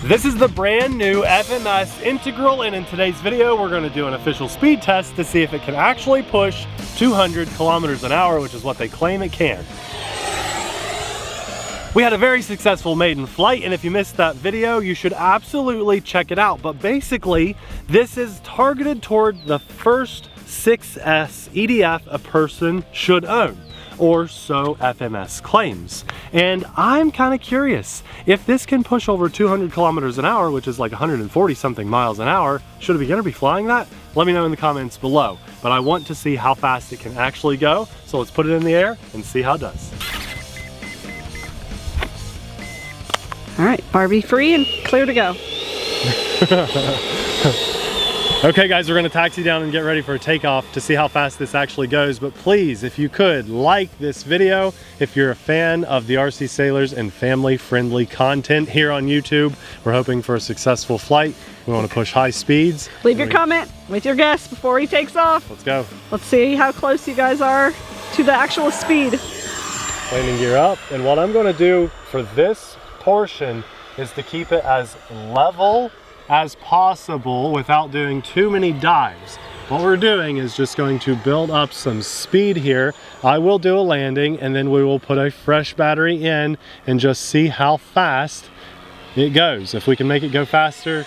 This is the brand new FMS Integral, and in today's video we're going to do an official speed test to see if it can actually push 200 kilometers an hour, which is what they claim it can. We had a very successful maiden flight, and if you missed that video, you should absolutely check it out. But basically, this is targeted toward the first 6S EDF a person should own, or so FMS claims. And I'm kind of curious, if this can push over 200 kilometers an hour, which is like 140 something miles an hour, should a beginner be flying that? Let me know in the comments below. But I want to see how fast it can actually go, so let's put it in the air and see how it does. All right, Barbie free and clear to go. Okay guys, we're gonna taxi down and get ready for a takeoff to see how fast this actually goes. But please, if you could, like this video if you're a fan of the TheRcSaylors and family-friendly content here on YouTube. We're hoping for a successful flight. We want to push high speeds. Leave your comment with your guess before he takes off. Let's go. Let's see how close you guys are to the actual speed. Landing gear up, and what I'm gonna do for this portion is to keep it as level as possible without doing too many dives. What we're doing is just going to build up some speed here. I will do a landing and then we will put a fresh battery in and just see how fast it goes. If we can make it go faster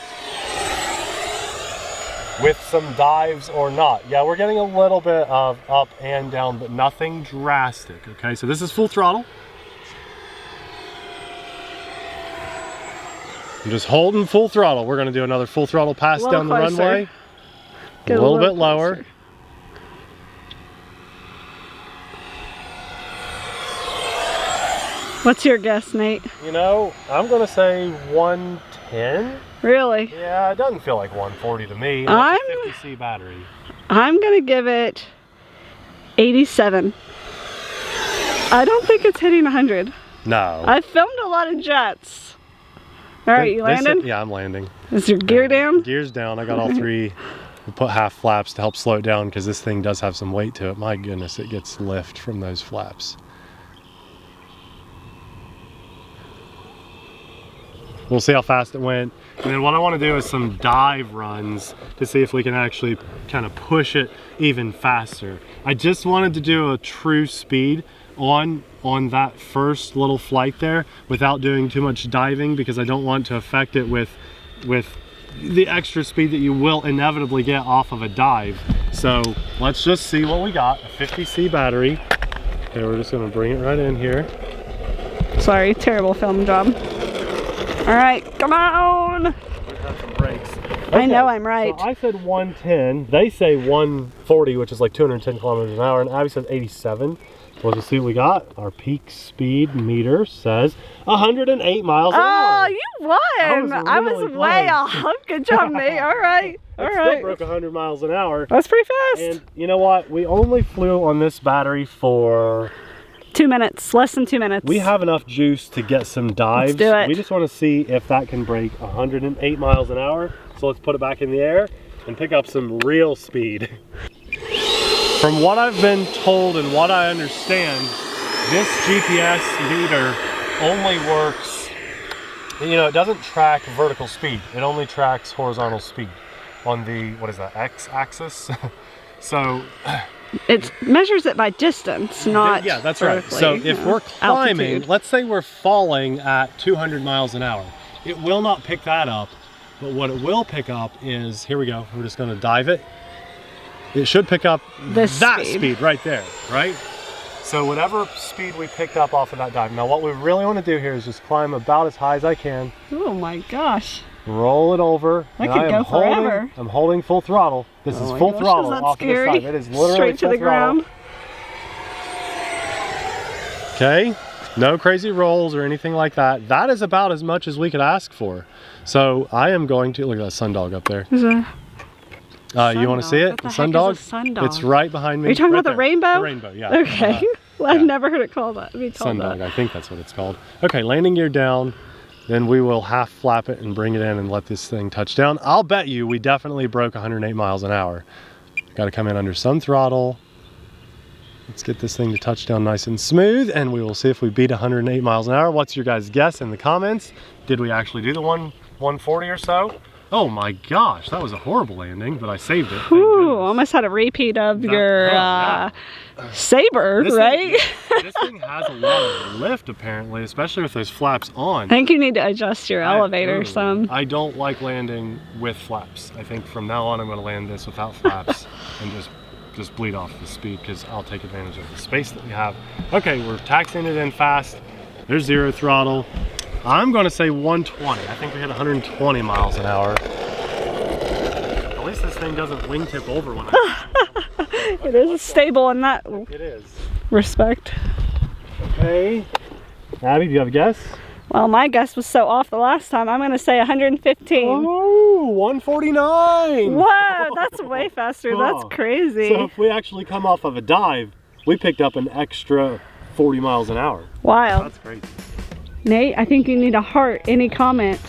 with some dives or not. Yeah, we're getting a little bit of up and down, but nothing drastic. Okay, so this is full throttle. I'm just holding full throttle. We're going to do another full throttle pass down the runway. A little bit lower. What's your guess, Nate? You know, I'm going to say 110. Really? Yeah, it doesn't feel like 140 to me. That's a 50C battery. I'm going to give it 87. I don't think it's hitting 100. No. I filmed a lot of jets. All right, you landing? Yeah, I'm landing. Is your gear down? Gear's down. I got all three. We put half flaps to help slow it down because this thing does have some weight to it. My goodness, it gets lift from those flaps. We'll see how fast it went. And then what I want to do is some dive runs to see if we can actually kind of push it even faster. I just wanted to do a true speed on that first little flight there without doing too much diving, because I don't want to affect it with the extra speed that you will inevitably get off of a dive. So let's just see what we got. A 50C battery. Okay, we're just gonna bring it right in here. Sorry, terrible film job. All right, come on. We've had some brakes. Okay, I know I'm right. So I said 110. They say 140, which is like 210 kilometers an hour, and Abby says 87. We'll just see what we got. Our peak speed meter says 108 miles an hour. Oh, you won! I was way off. Good job, Nate. All right. All right. Still broke 100 miles an hour. That's pretty fast. And you know what? We only flew on this battery for 2 minutes. Less than 2 minutes. We have enough juice to get some dives. Let's do it. We just want to see if that can break 108 miles an hour. So let's put it back in the air and pick up some real speed. From what I've been told and what I understand, this GPS meter only works, you know, it doesn't track vertical speed. It only tracks horizontal speed on the, what is that, X-axis? So it measures it by distance, not yeah, that's right. So if we're climbing, altitude. Let's say we're falling at 200 miles an hour, it will not pick that up. But what it will pick up is, here we go, we're just going to dive it. It should pick up that speed right there, right? So whatever speed we picked up off of that dive. Now what we really want to do here is just climb about as high as I can. Oh my gosh. Roll it over. That could go forever. I'm holding full throttle. This is full throttle off of the side. It is literally straight to the ground. Okay, no crazy rolls or anything like that. That is about as much as we could ask for. So I am going to, look at that sundog up there. You want to see it? The sundog? Is a sundog? It's right behind me. Are you talking right about the there. rainbow? The rainbow, yeah. Okay. Well, I've never heard it called that. Sundog, I think that's what it's called. Okay, landing gear down. Then we will half flap it and bring it in and let this thing touch down. I'll bet you we definitely broke 108 miles an hour. Got to come in under some throttle. Let's get this thing to touch down nice and smooth, and we will see if we beat 108 miles an hour. What's your guys' guess in the comments? Did we actually do the 140 or so. Oh my gosh, that was a horrible landing, but I saved it. Ooh, almost had a repeat of your Sabre, right? This thing has a lot of lift apparently, especially with those flaps on. I think you need to adjust your elevator some. I don't like landing with flaps. I think from now on I'm going to land this without flaps and just bleed off the speed because I'll take advantage of the space that we have. Okay, we're taxiing it in fast. There's 0 throttle. I'm going to say 120. I think we hit 120 miles an hour. At least this thing doesn't wingtip over when I... It is stable in that respect. Okay. Abby, do you have a guess? Well, my guess was so off the last time. I'm going to say 115. Oh, 149. Whoa, that's way faster. That's crazy. So if we actually come off of a dive, we picked up an extra 40 miles an hour. Wild. That's crazy. Nate, I think you need to heart any comment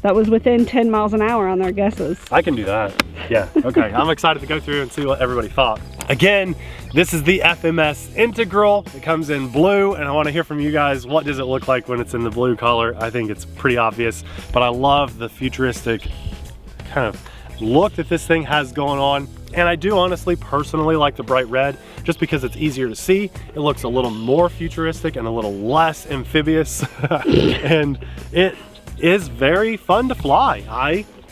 that was within 10 miles an hour on their guesses. I can do that. Yeah, okay. I'm excited to go through and see what everybody thought. Again, this is the FMS Integral. It comes in blue, and I want to hear from you guys, what does it look like when it's in the blue color? I think it's pretty obvious, but I love the futuristic kind of look that this thing has going on. And I do honestly, personally like the bright red, just because it's easier to see. It looks a little more futuristic and a little less amphibious. And it is very fun to fly.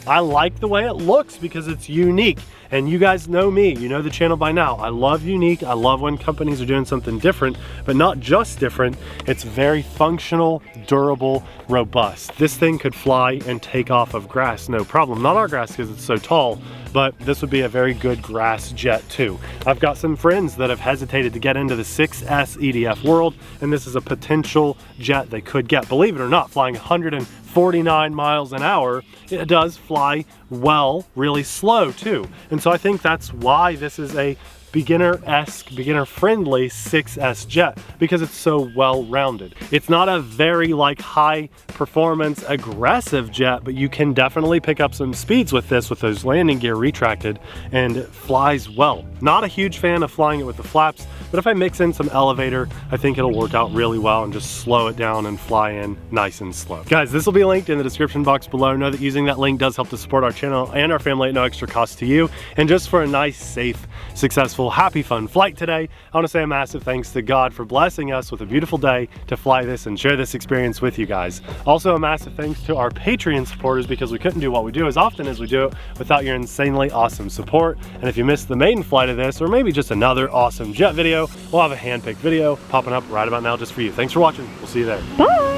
I like the way it looks because it's unique. And you guys know me, you know the channel by now. I love unique, I love when companies are doing something different, but not just different, it's very functional, durable, robust. This thing could fly and take off of grass, no problem. Not our grass because it's so tall, but this would be a very good grass jet too. I've got some friends that have hesitated to get into the 6S EDF world, and this is a potential jet they could get. Believe it or not, flying 149 miles an hour, it does fly well, really slow too. And so I think that's why this is a beginner-esque, beginner-friendly 6S jet, because it's so well-rounded. It's not a very like high-performance aggressive jet, but you can definitely pick up some speeds with this with those landing gear retracted, and it flies well. Not a huge fan of flying it with the flaps, but if I mix in some elevator, I think it'll work out really well and just slow it down and fly in nice and slow. Guys, this will be linked in the description box below. Know that using that link does help to support our channel and our family at no extra cost to you. And just for a nice, safe, successful, happy, fun flight today, I want to say a massive thanks to God for blessing us with a beautiful day to fly this and share this experience with you guys. Also a massive thanks to our Patreon supporters, because we couldn't do what we do as often as we do it without your insanely awesome support. And if you missed the maiden flight of this, or maybe just another awesome jet video, we'll have a hand-picked video popping up right about now just for you. Thanks for watching. We'll see you there. Bye.